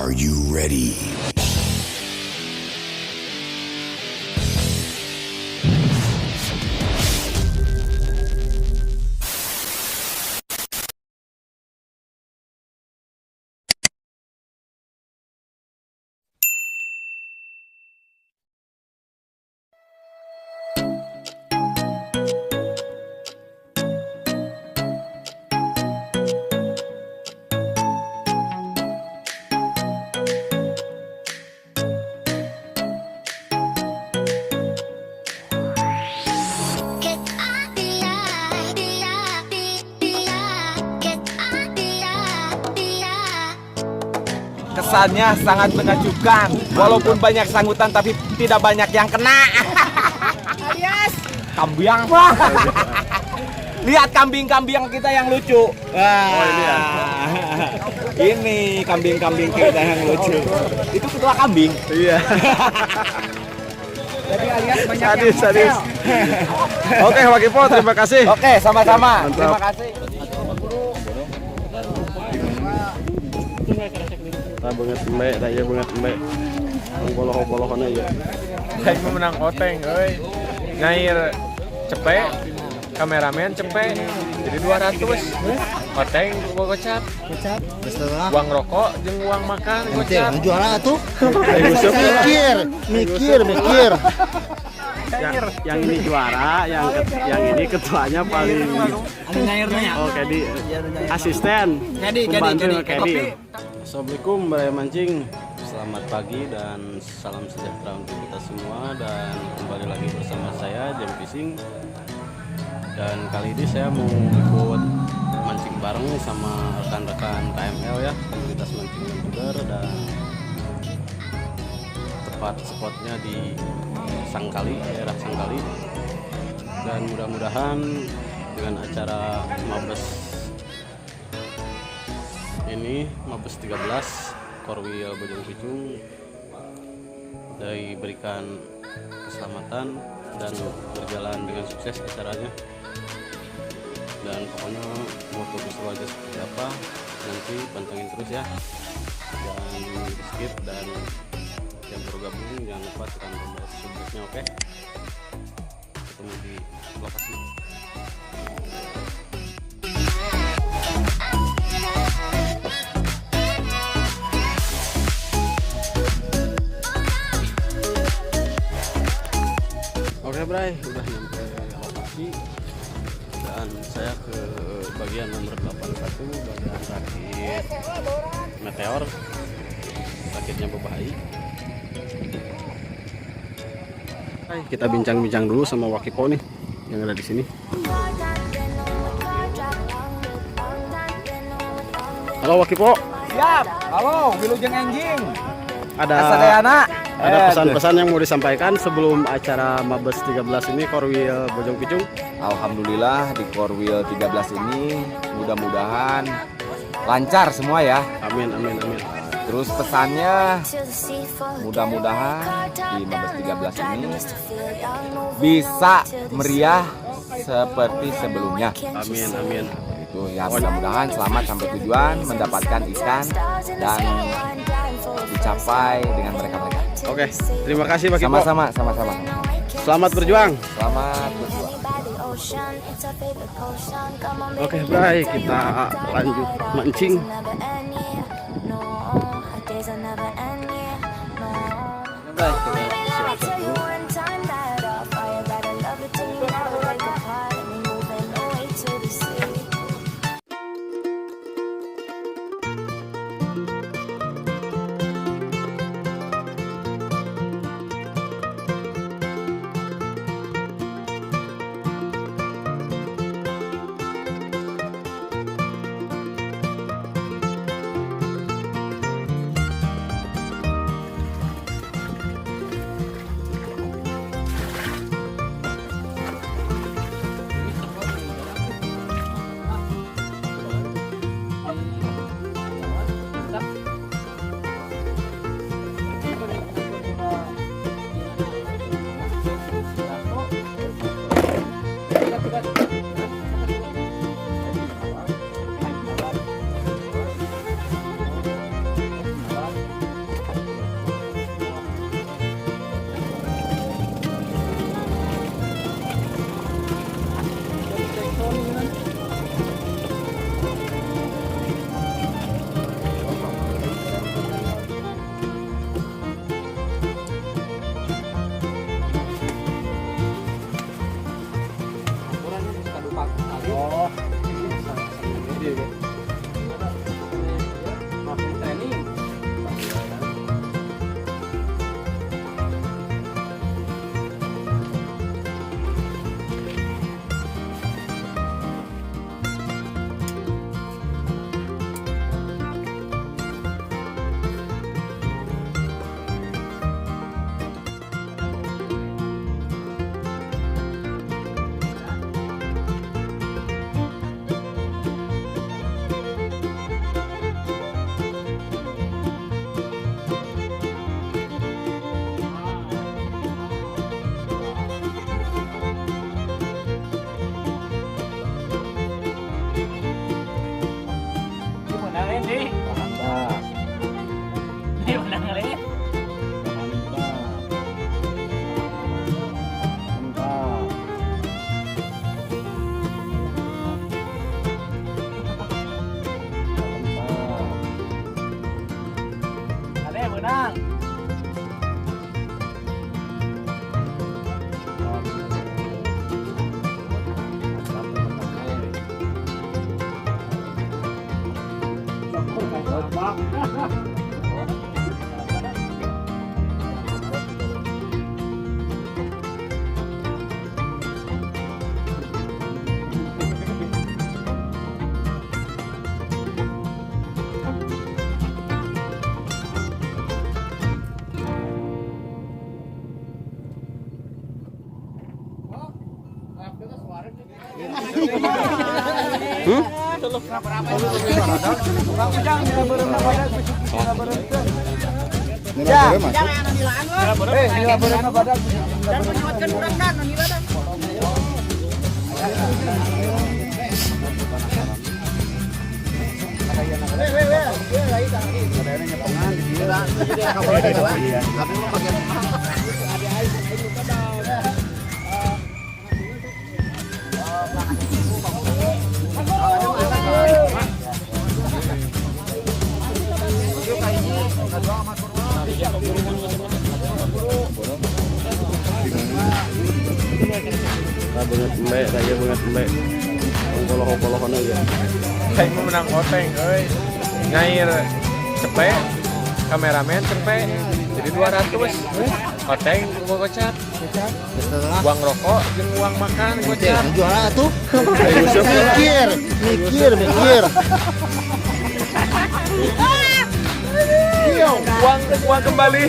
Are you ready? Kesannya sangat menakjubkan, walaupun banyak sanggutan tapi tidak banyak yang kena. Alias kambiang. Lihat kambing-kambing kita yang lucu. Oh ini ya. Ini kambing-kambing kita yang lucu. Itu ketua kambing. Iya. Jadi alias banyak Sadis, yang sadis. Oke, Pak Kipo, terima kasih. Oke, sama-sama. Mantap. Terima kasih. Nah, banget mbak, raya banget mbak. Boloh-bolohannya ya. Saya menang oteng, euy. Ngair cepet, kameramen cepet. Jadi 200. Oteng gua gocap. Uang rokok jeung uang makan gocap. Juara tuh. Mikir. Yang ini juara, yang ini ketuanya paling. Oke di asisten. Pembantu Kedi. Assalamualaikum Baraya Mancing. Selamat pagi dan salam sejahtera untuk kita semua, dan kembali lagi bersama saya Jam Fishing. Dan kali ini saya mau ikut mancing bareng sama rekan-rekan KML ya, komunitas mancing youtuber, dan tepat spotnya di Sangkali, daerah Sangkali. Dan mudah-mudahan dengan acara Mabes 13 Korwil Bojong Picung diberikan keselamatan dan berjalan dengan sukses acaranya. Dan pokoknya mau terus keluarga seperti apa nanti pantengin terus ya, jangan di skip, dan yang baru gabung jangan lupa tekan tombol subscribe-nya. Oke, ketemu di lokasi. Oke Bray, udah nyampe lokasi dan saya ke bagian nomor 81, bagian rakit meteor, rakitnya berbahaya. Hai, kita bincang-bincang dulu sama Wakipo nih yang ada di sini. Halo Wakipo. Siap. Halo, Wilujeng Enjing. Ada Asadayana. pesan-pesan yang mau disampaikan sebelum acara Mabes 13 ini Korwil Bojong Picung? Alhamdulillah di Korwil 13 ini mudah-mudahan lancar semua ya. Amin, amin, amin. Terus pesannya mudah-mudahan di Mabes 13 ini bisa meriah seperti sebelumnya. Amin, amin. Itu ya, mudah-mudahan selamat sampai tujuan, mendapatkan ikan dan dicapai dengan mereka-mereka. Oke, terima kasih Pak Kipo. Sama-sama. Selamat berjuang. Selamat berjuang. Oke, baik, kita lanjut mancing. Baik, kita siap-siap dulu. menang. Raya banget mbak. Poloh-polohan aja. Kayak mau menang oteng, euy. Ngair cepet, kameramen cepet. Jadi 200. Oteng gua gocap. Uang rokok jeung uang makan gocap. Juara tuh. Mikir. Uang kembali.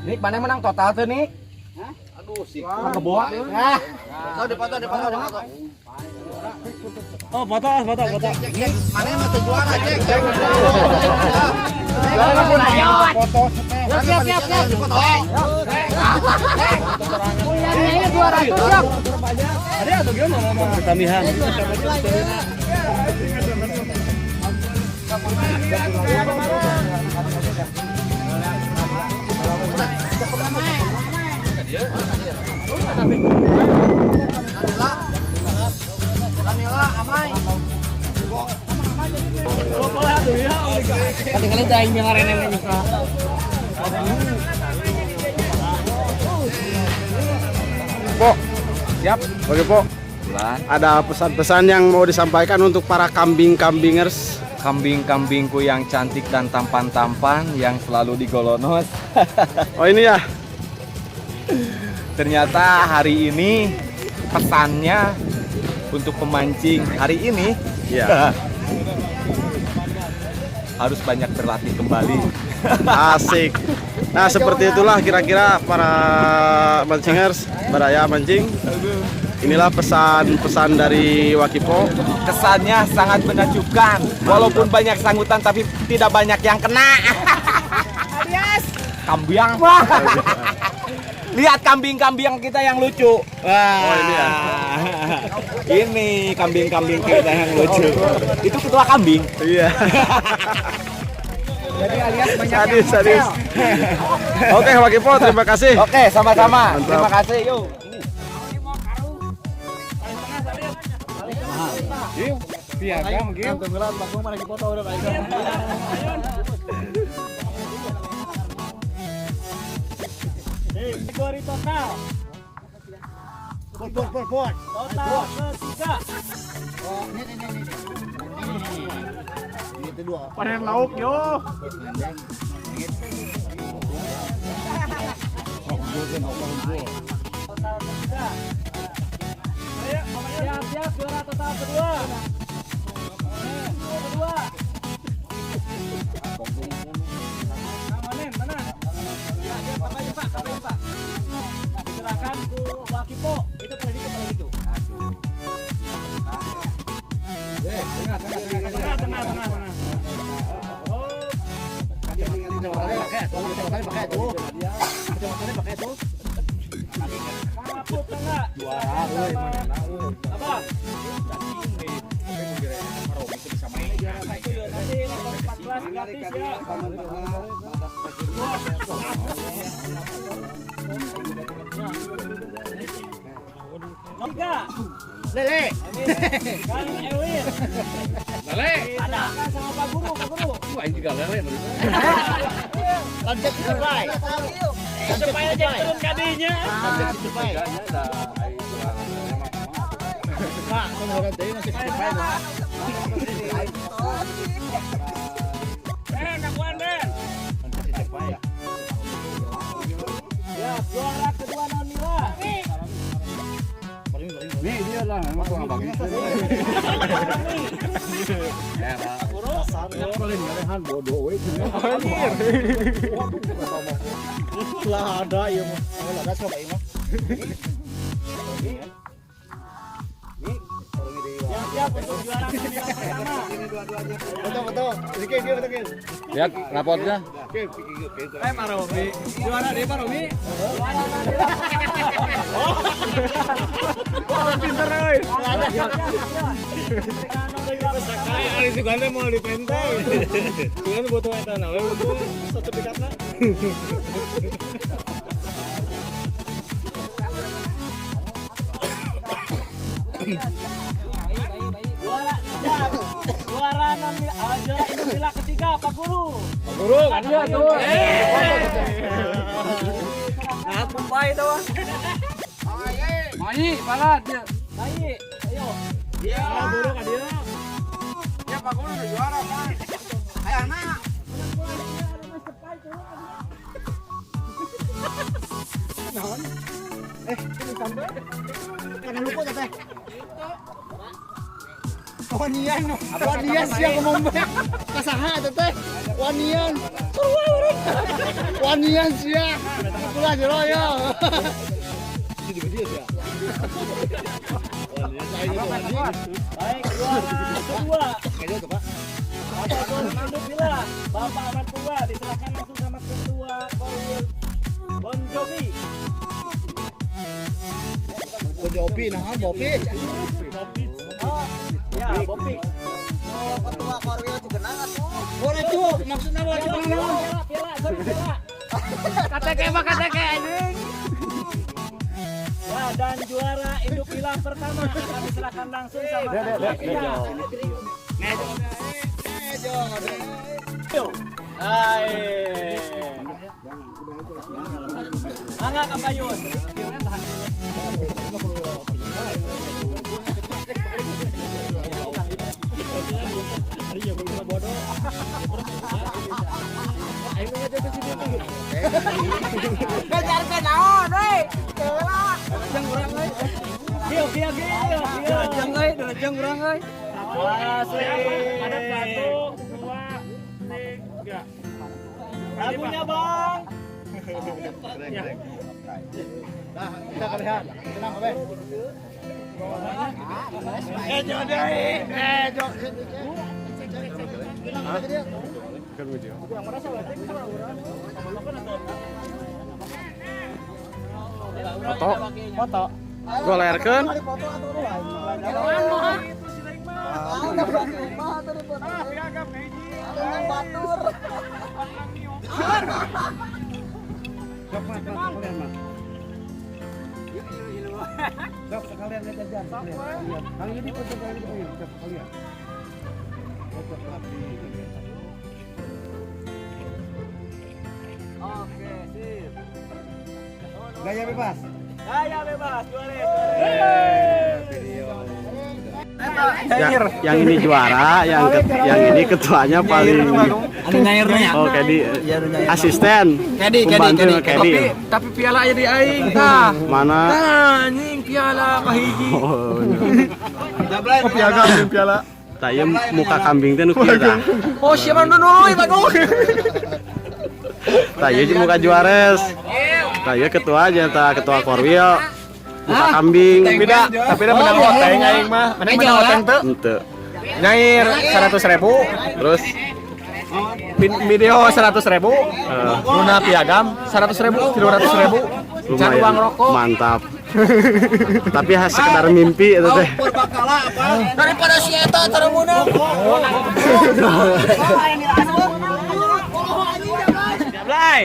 Nik, mana menang total tuh, Nik? Aduh, sih. Keboa. Nah. Foto. Oh, foto. Mana yang masih juara, Cek? Siap. Foto. Ini 200, siap. Ada atau gimana? Pertamihan. Ketinggalan daing yang arena ini. Po, siap. Oke Po. Ada pesan-pesan yang mau disampaikan untuk para kambing-kambingers. Kambing-kambingku yang cantik dan tampan-tampan yang selalu digolonos. Oh ini ya. Ternyata hari ini pesannya untuk pemancing hari ini Ya. harus banyak berlatih kembali. Asik. Nah seperti itulah kira-kira para mancingers beraya mancing. Inilah pesan-pesan dari Wakipo. Kesannya sangat menakjubkan. Walaupun banyak sanggutan tapi tidak banyak yang kena. Alias kambiang. Lihat kambing-kambing kita yang lucu. Wah. Oh ini ya. Ini kambing-kambing kita yang lucu. Itu ketua kambing. Iya. Jadi alias banyak Sadis. Oke Wakipo, terima kasih. Oke, sama-sama. Mantap. Terima kasih. Yuk. Piagam game. Tenggelam bakung mana foto udah baik. Kategori total. Total ketiga. Oh, ini. Itu dua. Panen lauk yo. Total ketiga. Siap, juara total kedua. Kedua. Mana? Pak. Silakan ku Wakipo. Itu prediksi kalau gitu. Tengah. Mampu tengah. Apa? Nanti nomor 14. nasi gratis ya. Tiga. Lele. Kang Ewin. Lele. Ada sama Pak Guru, Pak Guru. Wah, ini juga lele. Lanjut supply. Supaya jangan turun kadinya. Lanjut supply. Pak, menurut dia masih supply. Nak Wanden. Ya, juara kedua Nonila. Nih dia lah, emang kurang bagus. Lah ada ya mah. Kalau ada coba ini mah. Siap untuk juara Nonila pertama. Betul. Sikit dia betul. Lihat rapotnya. Maromi. Juara dia Maromi. Pinter euy. Ari Suganda mau dipenteng. Suganda butuh eta na, butuh sertifikatna. Juara Nonila ketiga Pak Guru. Pak Guru, kan dia tuh. Aku bae tuh. Mai, balat dia. Baik, ayo. Iya, Guru ka dia. Ya Pak Guru udah juara, Pak. Ayo anak. Karena lupa teh. Wanian siya ngomong kasaha teh. Wanian. Wanian siya. Itulah jero ya. Jadi dia siya. Baik, juara kedua. Kayak itu, Pak. Alhamdulillah, Bapak Ahmad Purba diserahkan langsung sama Ketua Korwil Bon Jovi. Bopi, nah Bopi. Oh, ya Bopi. Ketua Korwil itu kenang atuh. Boleh tuh, maksudnya boleh kenang. Piala. KTK anjing. Ya, dan juara induk hilang pertama akan diserahkan langsung sama Ketua kita. Hai. Mangga Kang Bayus. Ngajar naon, weh. Kieu. Delajeng urang euy. Asli. Ada 1, 2, 3. Lagunya Bang. Nah, kita lihat. Tenang, Abe. Kan video. Foto. Golerkeun. Oke, sip. Gaya bebas. Gaya bebas, juara. Yang ini juara, yang ini ketuanya paling. Anu nyairnya. Oh, Kedi. Asisten. Kedi. Tapi piala aja di aing tah. Mana? Anjing piala kahiji. Oh, Piala. taya muka kambing teh nu kieu tah. Oh, siapa dulu Bagus. Taya muka Juarez. Taya ketua aja tah, ketua Korwil. Muka kambing. Beda, tapi da menang hoteng aing mah. Menang hoteng teu. Henteu. Nyair 100.000. Terus video 100.000. Luna piagam 100.000, 300.000. Can uang rokok. Mantap. Tapi sekedar mimpi itu teh. Daripada si eta teremunang. Jablay.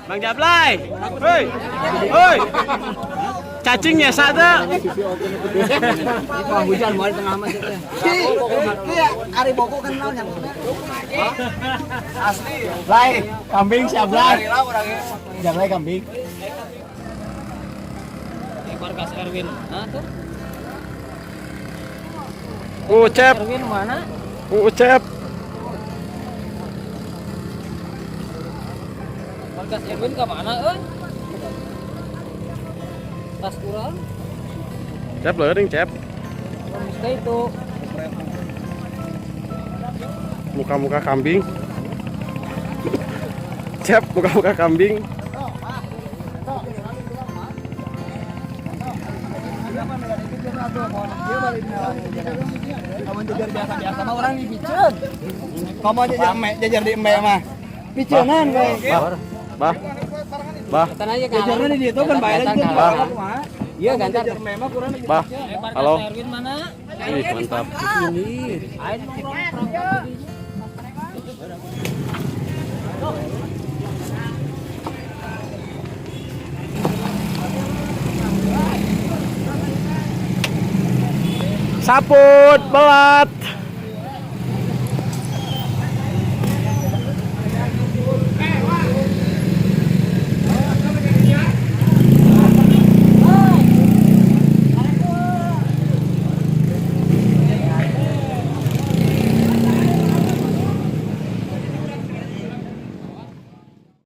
Bang Jablay. Hei. Hei. Cacing ya sada. Hujan mau di tengah masjid teh. Iya, ari boko kenal nya. Asli. Blay, kambing siap Blay. Jablay kambing. Markas Erwin. Hah tuh? Ucep. Erwin mana? Ucep. Markas Erwin ke mana, Tas kurang? Cep leuring cep. Bisa itu. Muka-muka kambing. Cep muka-muka kambing. Kamu jajar biasa-biasa mah orang dipiceun. Kamu jajar di embe mah. Piceunan we. Bah. Bah. Jajarna di ditu kan bayar itu. Iya gantar. Bah. Halo. Erwin mana? Ih, mantap. Saput belat.